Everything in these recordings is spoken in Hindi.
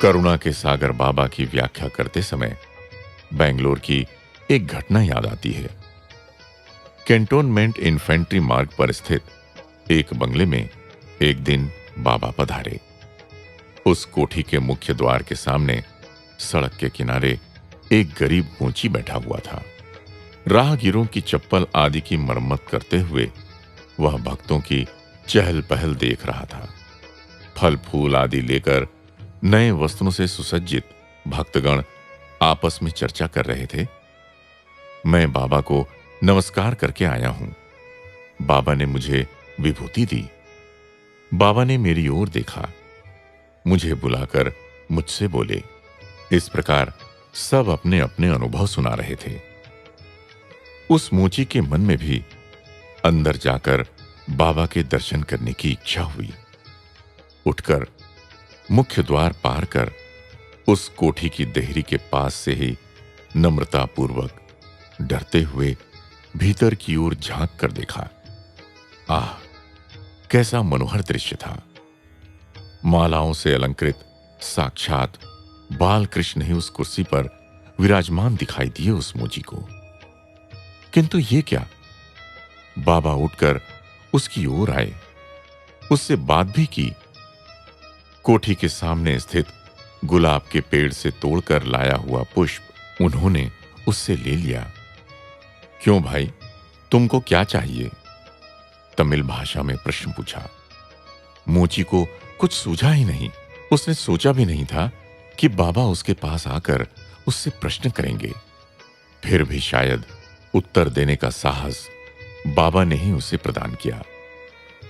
करुणा के सागर बाबा की व्याख्या करते समय बेंगलोर की एक घटना याद आती है। कैंटोनमेंट इन्फेंट्री मार्ग पर स्थित एक बंगले में एक दिन बाबा पधारे। उस कोठी के मुख्य द्वार के सामने सड़क के किनारे एक गरीब मोची बैठा हुआ था। राहगीरों की चप्पल आदि की मरम्मत करते हुए वह भक्तों की चहल पहल देख रहा था। फल फूल आदि लेकर नए वस्त्रों से सुसज्जित भक्तगण आपस में चर्चा कर रहे थे। मैं बाबा को नमस्कार करके आया हूं। बाबा ने मुझे विभूति दी। बाबा ने मेरी ओर देखा, मुझे बुलाकर मुझसे बोले। इस प्रकार सब अपने अपने अनुभव सुना रहे थे। उस मोची के मन में भी अंदर जाकर बाबा के दर्शन करने की इच्छा हुई। उठकर मुख्य द्वार पार कर उस कोठी की देहरी के पास से ही नम्रतापूर्वक डरते हुए भीतर की ओर झांक कर देखा। आह, कैसा मनोहर दृश्य था। मालाओं से अलंकृत साक्षात बाल कृष्ण ही उस कुर्सी पर विराजमान दिखाई दिए उस मोची को। किंतु ये क्या, बाबा उठकर उसकी ओर आए, उससे बात भी की। कोठी के सामने स्थित गुलाब के पेड़ से तोड़कर लाया हुआ पुष्प उन्होंने उससे ले लिया। क्यों भाई, तुमको क्या चाहिए? तमिल भाषा में प्रश्न पूछा। मोची को कुछ सूझा ही नहीं। उसने सोचा भी नहीं था कि बाबा उसके पास आकर उससे प्रश्न करेंगे। फिर भी शायद उत्तर देने का साहस बाबा ने ही उसे प्रदान किया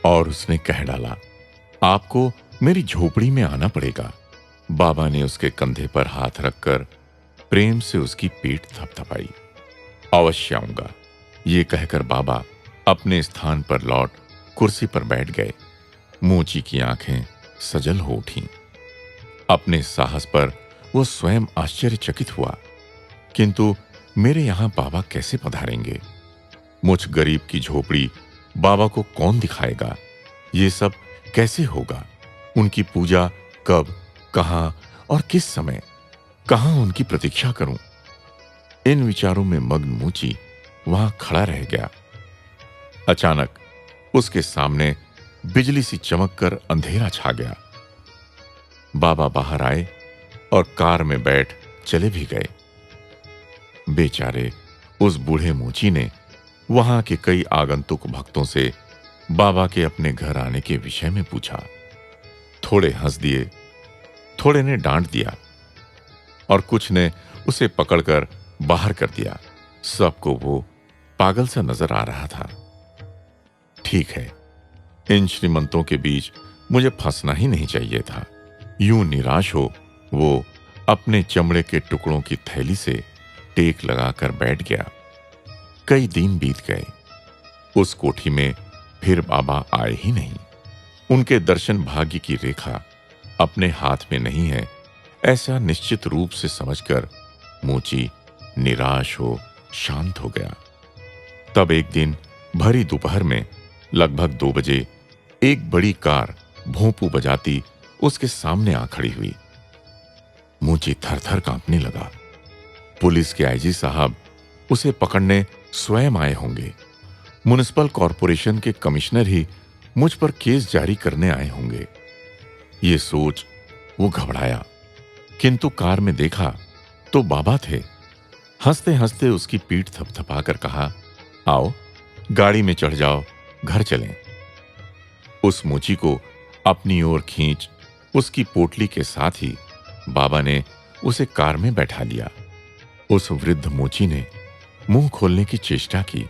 और उसने कह डाला, आपको मेरी झोपड़ी में आना पड़ेगा। बाबा ने उसके कंधे पर हाथ रखकर प्रेम से उसकी पीठ थपथपाई। अवश्य आऊंगा, ये कहकर बाबा अपने स्थान पर लौट कुर्सी पर बैठ गए। मोची की आंखें सजल हो उठीं। अपने साहस पर वो स्वयं आश्चर्यचकित हुआ। किंतु मेरे यहां बाबा कैसे पधारेंगे? मुझ गरीब की झोपड़ी बाबा को कौन दिखाएगा? ये सब कैसे होगा? उनकी पूजा कब, कहां और किस समय, कहां उनकी प्रतीक्षा करूं? इन विचारों में मग्न मोची वहां खड़ा रह गया। अचानक उसके सामने बिजली सी चमककर अंधेरा छा गया। बाबा बाहर आए और कार में बैठ चले भी गए। बेचारे उस बूढ़े मोची ने वहां के कई आगंतुक भक्तों से बाबा के अपने घर आने के विषय में पूछा। थोड़े हंस दिए, थोड़े ने डांट दिया और कुछ ने उसे पकड़कर बाहर कर दिया। सबको वो पागल सा नजर आ रहा था। ठीक है, इन श्रीमंतों के बीच मुझे फंसना ही नहीं चाहिए था। यूं निराश हो वो अपने चमड़े के टुकड़ों की थैली से टेक लगाकर बैठ गया। कई दिन बीत गए। उस कोठी में फिर बाबा आए ही नहीं। उनके दर्शन भाग्य की रेखा अपने हाथ में नहीं है, ऐसा निश्चित रूप से समझकर मोची निराश हो शांत हो गया। तब एक दिन भरी दोपहर में लगभग 2 बजे एक बड़ी कार भोंपू बजाती उसके सामने आ खड़ी हुई। मोची थर-थर कांपने लगा। पुलिस के आईजी साहब उसे पकड़ने स्वयं आए होंगे। म्युनिसिपल कॉरपोरेशन के कमिश्नर ही मुझ पर केस जारी करने आए होंगे। ये सोच वो घबराया, किंतु कार में देखा तो बाबा थे। हंसते हंसते उसकी पीठ थपथपाकर कहा, आओ गाड़ी में चढ़ जाओ, घर चलें। उस मोची को अपनी ओर खींच उसकी पोटली के साथ ही बाबा ने उसे कार में बैठा लिया। उस वृद्ध मोची ने मुंह खोलने की चेष्टा की,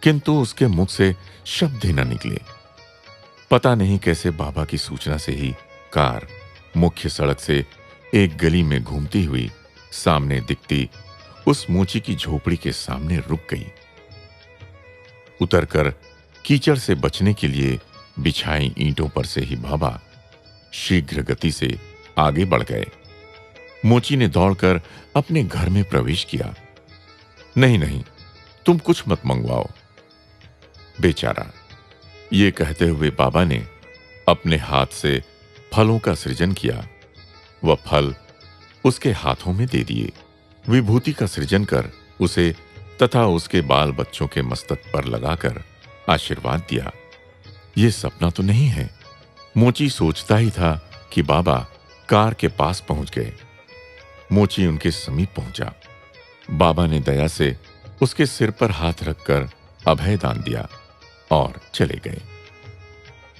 किंतु उसके मुख से शब्द ही न निकले। पता नहीं कैसे बाबा की सूचना से ही कार मुख्य सड़क से एक गली में घूमती हुई सामने दिखती उस मोची की झोपड़ी के सामने रुक गई। उतरकर कीचड़ से बचने के लिए बिछाई ईंटों पर से ही बाबा शीघ्र गति से आगे बढ़ गए। मोची ने दौड़कर अपने घर में प्रवेश किया। नहीं नहीं, तुम कुछ मत मंगवाओ। बेचारा, ये कहते हुए बाबा ने अपने हाथ से फलों का सृजन किया। वह फल उसके हाथों में दे दिए। विभूति का सृजन कर उसे तथा उसके बाल बच्चों के मस्तक पर लगाकर आशीर्वाद दिया। ये सपना तो नहीं है, मोची सोचता ही था कि बाबा कार के पास पहुंच गए। मोची उनके समीप पहुंचा। बाबा ने दया से उसके सिर पर हाथ रखकर अभय दान दिया और चले गए।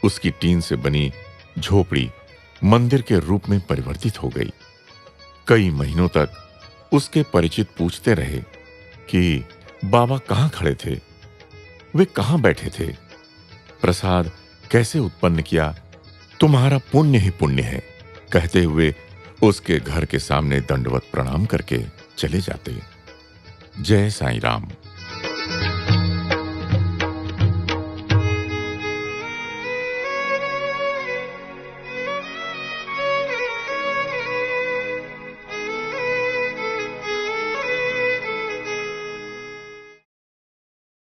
उसकी टीन से बनी झोपड़ी मंदिर के रूप में परिवर्तित हो गई। कई महीनों तक उसके परिचित पूछते रहे कि बाबा कहां खड़े थे, वे कहां बैठे थे, प्रसाद कैसे उत्पन्न किया, तुम्हारा पुण्य ही पुण्य है, कहते हुए उसके घर के सामने दंडवत प्रणाम करके चले जाते। जय साईं राम।